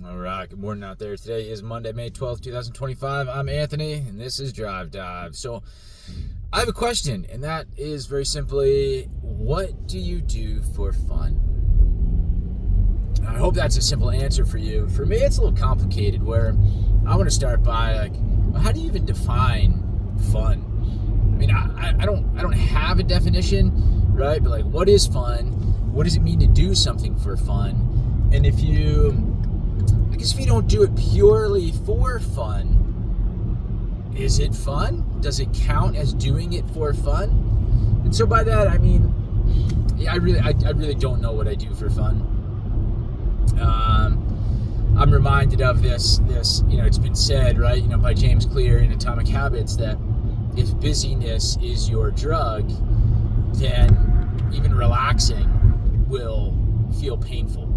All right, good morning out there. Today is Monday, May 12th, 2025. I'm Anthony, and this is Drive Dive. So, I have a question, and that is very simply, what do you do for fun? I hope that's a simple answer for you. For me, it's a little complicated, where I want to start by, how do you even define fun? I mean, I don't have a definition, right? But, what is fun? What does it mean to do something for fun? And if you don't do it purely for fun, is it fun? Does it count as doing it for fun? And so by that, I mean, I really don't know what I do for fun. I'm reminded of this, it's been said, right, by James Clear in Atomic Habits, that if busyness is your drug, then even relaxing will feel painful.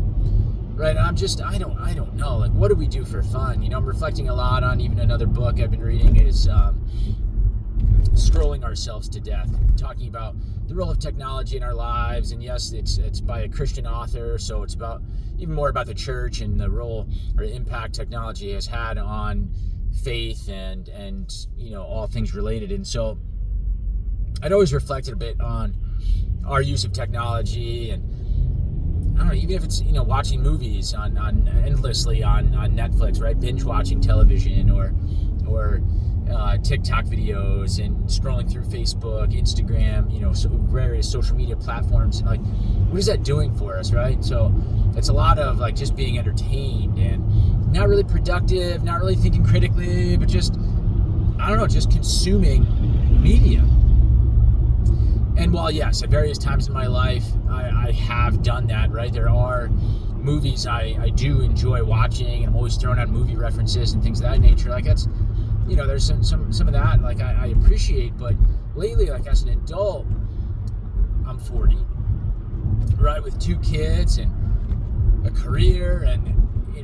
Right, I don't know. What do we do for fun? I'm reflecting a lot on even another book I've been reading is Scrolling Ourselves to Death, talking about the role of technology in our lives. And yes, it's by a Christian author, so it's about even more about the church and the role or impact technology has had on faith and all things related. And so I'd always reflected a bit on our use of technology, and I don't know, even if it's, watching movies on endlessly on Netflix, right? Binge watching television or TikTok videos and scrolling through Facebook, Instagram, various social media platforms. And what is that doing for us, right? So it's a lot of just being entertained and not really productive, not really thinking critically, but just consuming media. And while, yes, at various times in my life, I have done that, right? There are movies I do enjoy watching, and I'm always throwing out movie references and things of that nature. That's, there's some of that, I appreciate. But lately, as an adult, I'm 40, right? With 2 kids and a career and,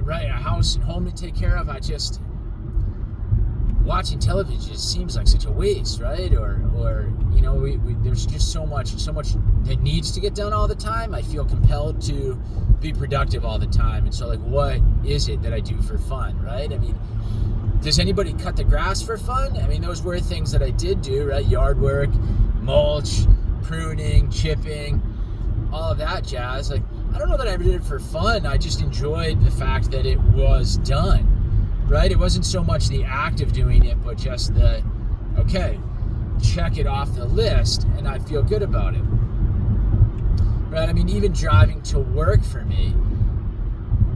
right, a house and home to take care of. Watching television just seems like such a waste, right? Or there's just so much that needs to get done all the time. I feel compelled to be productive all the time. And so what is it that I do for fun, right? I mean, does anybody cut the grass for fun? I mean, those were things that I did do, right? Yard work, mulch, pruning, chipping, all of that jazz. I don't know that I ever did it for fun. I just enjoyed the fact that it was done. Right? It wasn't so much the act of doing it, but just check it off the list, and I feel good about it. Right? I mean, even driving to work for me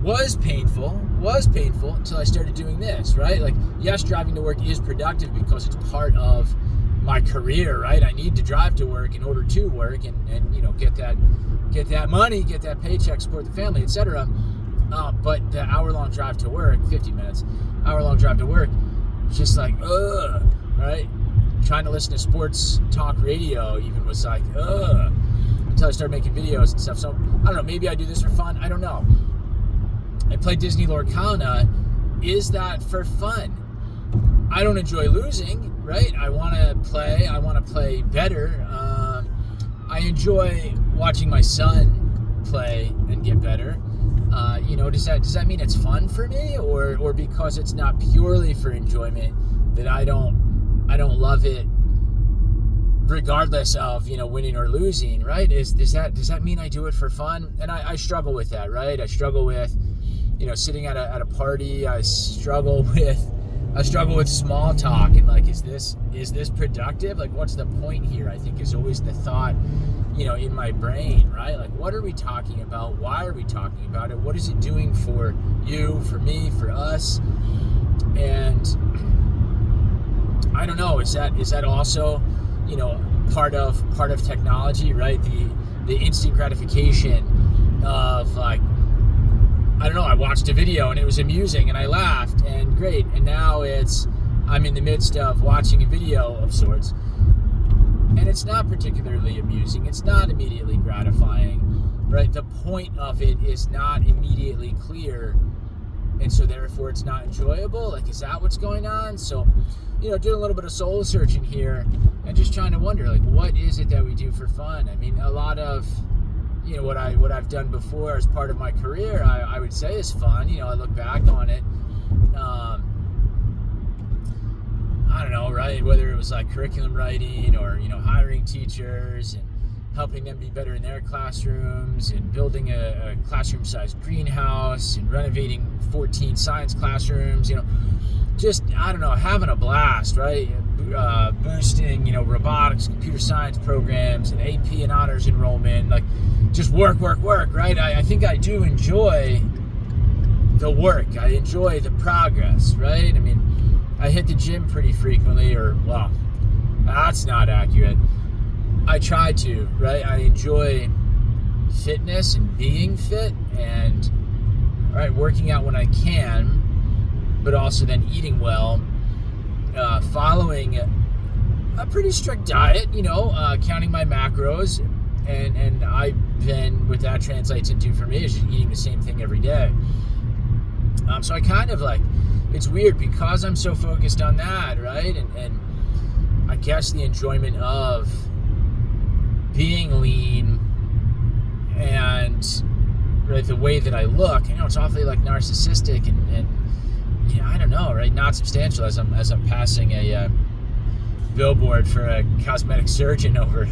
was painful until I started doing this, right? Yes, driving to work is productive because it's part of my career, right? I need to drive to work in order to work and get that money, get that paycheck, support the family, etc. But the hour-long drive to work, 50 minutes, hour-long drive to work, just right? Trying to listen to sports talk radio even was until I started making videos and stuff. So, I don't know, maybe I do this for fun. I don't know. I play Disney Lorcana. Is that for fun? I don't enjoy losing, right? I want to play better. I enjoy watching my son play and get better. Does that mean it's fun for me, or because it's not purely for enjoyment that I don't love it, regardless of winning or losing, right? Does that mean I do it for fun? And I struggle with that, right? I struggle with sitting at a party. I struggle with small talk and is this productive? What's the point here? I think is always the thought in my brain, right? What are we talking about? Why are we talking about it? What is it doing for you, for me, for us? And I don't know, is that also, part of technology, right? The instant gratification of I don't know, I watched a video and it was amusing and I laughed and great, and now I'm in the midst of watching a video of sorts and it's not particularly amusing, it's not immediately gratifying, right? The point of it is not immediately clear, and so therefore it's not enjoyable. Is that what's going on? So, doing a little bit of soul searching here and just trying to wonder, what is it that we do for fun? I mean, a lot of what I've done before as part of my career, I would say is fun. I look back on it. I don't know, right? Whether it was like curriculum writing or hiring teachers and helping them be better in their classrooms and building a classroom-sized greenhouse and renovating 14 science classrooms. Just, I don't know, having a blast, right? Boosting, robotics, computer science programs, and AP and honors enrollment, like just work, right? I think I do enjoy the work. I enjoy the progress, right? I mean, I hit the gym pretty frequently, well, that's not accurate. I try to, right? I enjoy fitness and being fit and, right, working out when I can, but also then eating well, following a pretty strict diet, counting my macros, and I then, what that translates into for me is just eating the same thing every day. So I kind of it's weird because I'm so focused on that, right? And I guess the enjoyment of being lean and, right, the way that I look, it's awfully narcissistic and I don't know, right? Not substantial as I'm passing a billboard for a cosmetic surgeon over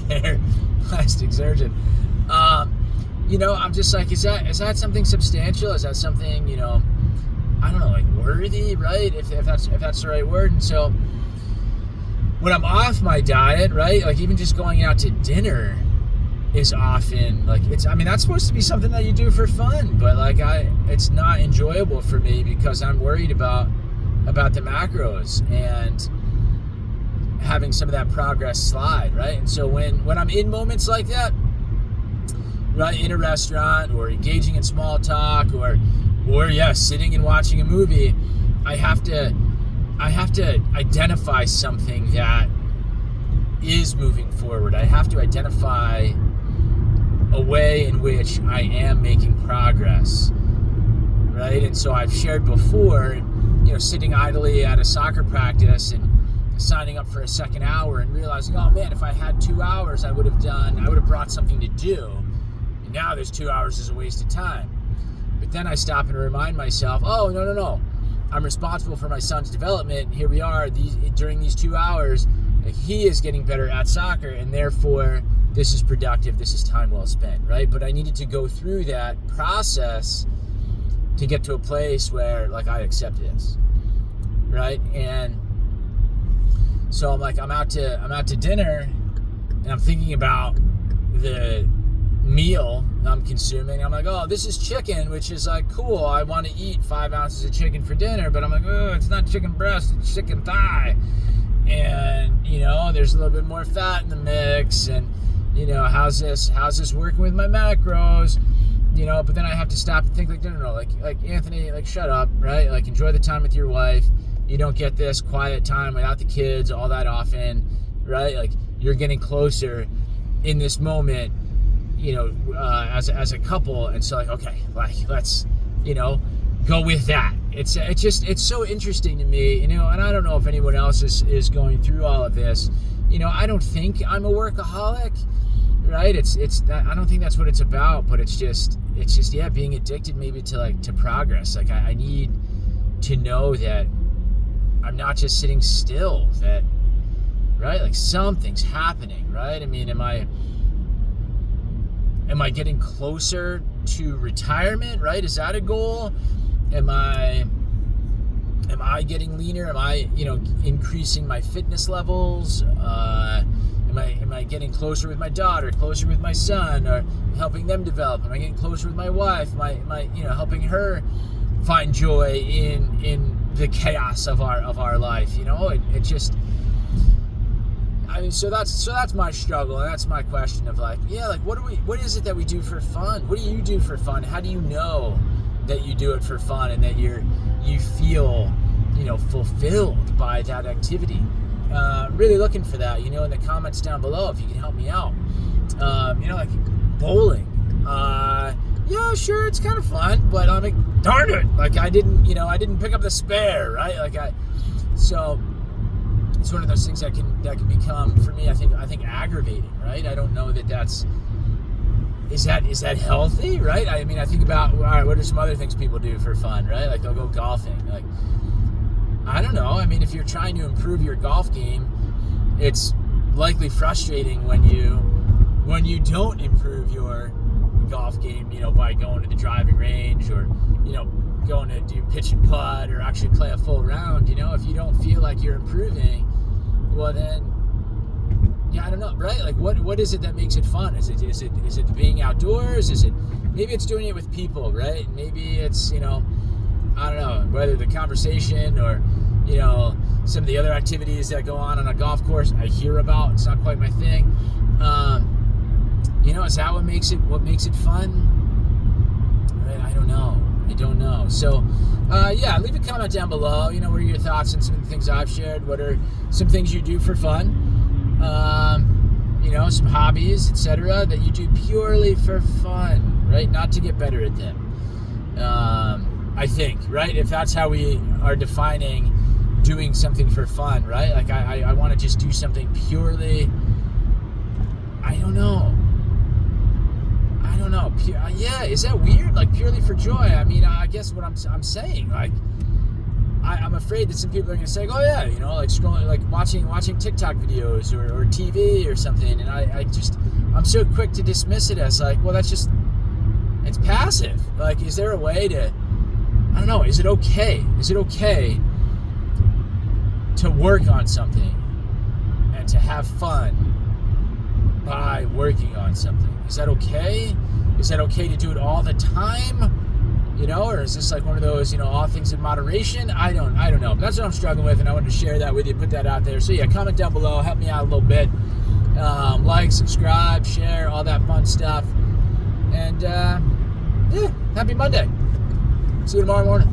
there, plastic surgeon. I'm just is that something substantial? Is that something, I don't know, worthy, right? If that's the right word. And so when I'm off my diet, right, even just going out to dinner is often that's supposed to be something that you do for fun, but it's not enjoyable for me because I'm worried about the macros and having some of that progress slide, right? And so when I'm in moments like that, right, in a restaurant or engaging in small talk or sitting and watching a movie, I have to identify something that is moving forward. I have to identify a way in which I am making progress, right? And so I've shared before, sitting idly at a soccer practice and signing up for a second hour and realizing, oh man, if I had 2 hours, I would have brought something to do. And now there's 2 hours is a waste of time. But then I stop and remind myself, oh, no. I'm responsible for my son's development. And here we are during these 2 hours, he is getting better at soccer, and therefore this is productive, this is time well spent, right? But I needed to go through that process to get to a place where I accept this, right? And so I'm out to dinner and I'm thinking about the meal I'm consuming. I'm oh, this is chicken, which is cool. I want to eat 5 ounces of chicken for dinner, but I'm oh, it's not chicken breast, it's chicken thigh. And, there's a little bit more fat in the mix, and, how's this working with my macros? But then I have to stop and think no, Anthony, shut up, right? Enjoy the time with your wife. You don't get this quiet time without the kids all that often, right? You're getting closer in this moment, as a couple. And so okay, let's, go with that. It's so interesting to me, and I don't know if anyone else is going through all of this. I don't think I'm a workaholic, right? I don't think that's what it's about, but it's just being addicted maybe to progress. I need to know that I'm not just sitting still, that, right? Something's happening, right? I mean, am I getting closer to retirement, right? Is that a goal? Am I getting leaner? Am I, increasing my fitness levels? Am I getting closer with my daughter, closer with my son, or helping them develop? Am I getting closer with my wife? Am I helping her find joy in the chaos of our life? It just, I mean, so that's my struggle, and that's my question of what is it that we do for fun? What do you do for fun? How do you know that you do it for fun and that you feel, fulfilled by that activity? Really looking for that, in the comments down below, if you can help me out. Bowling. Yeah, sure, it's kind of fun, but I'm darn it, I didn't pick up the spare, right? So it's one of those things that can become, for me, I think aggravating, right? I don't know that that's is that healthy, right? I mean, I think about, all right, what are some other things people do for fun, right? Like they'll go golfing. Like, I don't know. I mean, if you're trying to improve your golf game, it's likely frustrating when you don't improve your golf game, by going to the driving range or, going to do pitch and putt or actually play a full round. If you don't feel like you're improving, well then, yeah, I don't know, right? Like what is it that makes it fun? Is it being outdoors? Maybe it's doing it with people, right? Maybe it's, I don't know, whether the conversation or, some of the other activities that go on a golf course I hear about. It's not quite my thing. Is that what makes it fun? Right? I don't know. So, leave a comment down below. What are your thoughts on some of the things I've shared? What are some things you do for fun? Some hobbies, etc., that you do purely for fun, right? Not to get better at them. I think, right? If that's how we are defining doing something for fun, right? Like I want to just do something purely, I don't know. Is that weird? Like purely for joy? I mean, I guess what I'm saying, like, I'm afraid that some people are going to say, oh yeah, like scrolling, like watching TikTok videos or TV or something. And I'm so quick to dismiss it as like, well, it's passive. Like, is there a way to, I don't know, is it okay to work on something and to have fun by working on something? Is that okay? Is that okay to do it all the time? Or is this like one of those, all things in moderation? I don't know. But that's what I'm struggling with, and I wanted to share that with you, put that out there. So yeah, comment down below, help me out a little bit. Like, subscribe, share, all that fun stuff. And happy Monday. See you tomorrow morning.